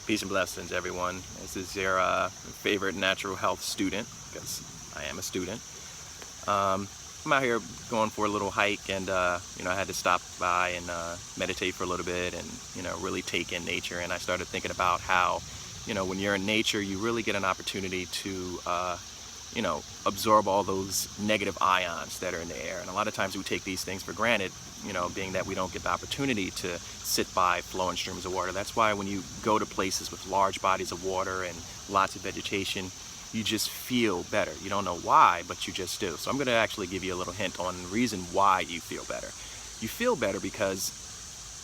Peace and blessings, everyone. This is your favorite natural health student, because I am a student. I'm out here going for a little hike, and I had to stop by and meditate for a little bit, and really take in nature. And I started thinking about how, when you're in nature, you really get an opportunity to absorb all those negative ions that are in the air. And a lot of times we take these things for granted, being that we don't get the opportunity to sit by flowing streams of water. That's why when you go to places with large bodies of water and lots of vegetation, you just feel better. You don't know why, but you just do. So I'm going to actually give you a little hint on the reason why you feel better. You feel better because,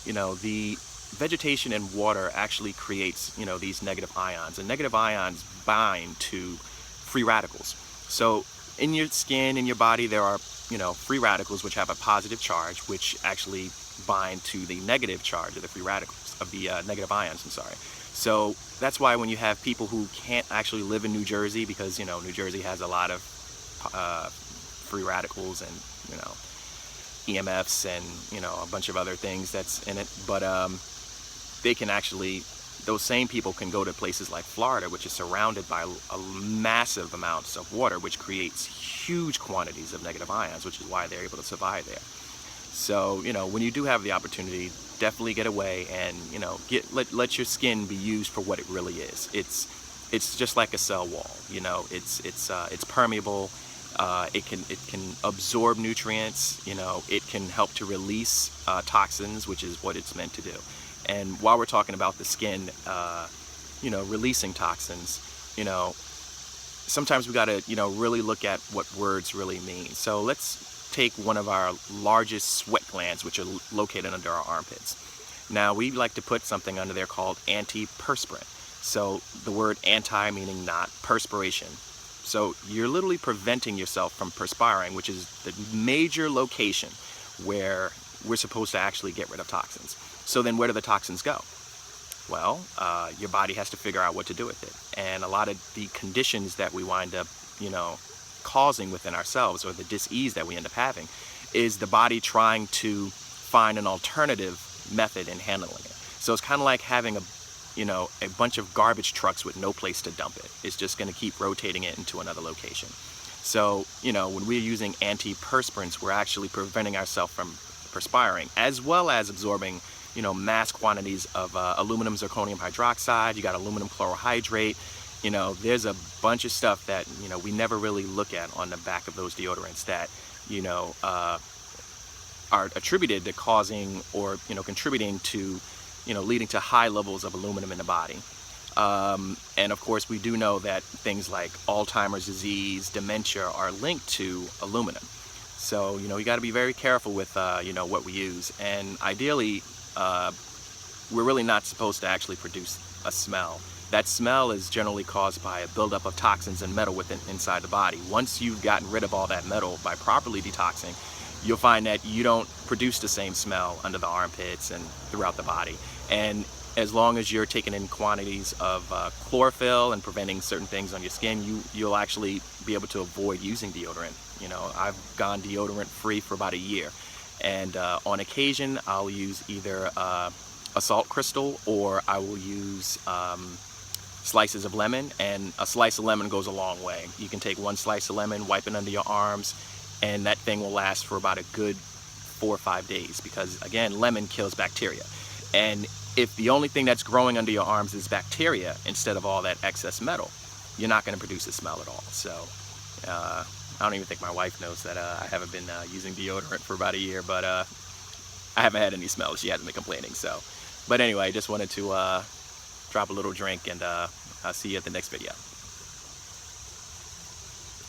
the vegetation and water actually creates, these negative ions. And negative ions bind to free radicals. So in your skin, in your body, there are, free radicals which have a positive charge, which actually bind to the negative charge of the free radicals, of the negative ions, I'm sorry. So that's why when you have people who can't actually live in New Jersey, because, New Jersey has a lot of free radicals and, EMFs and, a bunch of other things that's in it, but they can actually, those same people can go to places like Florida, which is surrounded by massive amounts of water, which creates huge quantities of negative ions, which is why they're able to survive there. So, when you do have the opportunity, definitely get away and, let your skin be used for what it really is. It's just like a cell wall, it's permeable. It can absorb nutrients, it can help to release toxins, which is what it's meant to do. And while we're talking about the skin, releasing toxins, sometimes we got to, really look at what words really mean. So let's take one of our largest sweat glands, which are located under our armpits. Now, we like to put something under there called antiperspirant. So the word anti meaning not, perspiration. So you're literally preventing yourself from perspiring, which is the major location where we're supposed to actually get rid of toxins. So then where do the toxins go? Well, your body has to figure out what to do with it. And a lot of the conditions that we wind up, causing within ourselves, or the dis-ease that we end up having, is the body trying to find an alternative method in handling it. So it's kind of like having a bunch of garbage trucks with no place to dump it. It's just going to keep rotating it into another location. So, when we're using antiperspirants, we're actually preventing ourselves from perspiring, as well as absorbing mass quantities of aluminum zirconium hydroxide. You got aluminum chlorohydrate. There's a bunch of stuff that we never really look at on the back of those deodorants that are attributed to causing or contributing to leading to high levels of aluminum in the body. And of course, we do know that things like Alzheimer's disease, dementia are linked to aluminum. So you got to be very careful with what we use. And ideally, we're really not supposed to actually produce a smell. That smell is generally caused by a buildup of toxins and metal inside the body. Once you've gotten rid of all that metal by properly detoxing, you'll find that you don't produce the same smell under the armpits and throughout the body. And as long as you're taking in quantities of chlorophyll and preventing certain things on your skin, you'll actually be able to avoid using deodorant. I've gone deodorant free for about a year. And on occasion, I'll use either a salt crystal, or I will use slices of lemon, and a slice of lemon goes a long way. You can take one slice of lemon, wipe it under your arms, and that thing will last for about a good 4 or 5 days, because again, lemon kills bacteria. And if the only thing that's growing under your arms is bacteria instead of all that excess metal, you're not going to produce a smell at all. So I don't even think my wife knows that I haven't been using deodorant for about a year, but I haven't had any smell. She hasn't been complaining. So, but anyway, I just wanted to drop a little drink, and I'll see you at the next video.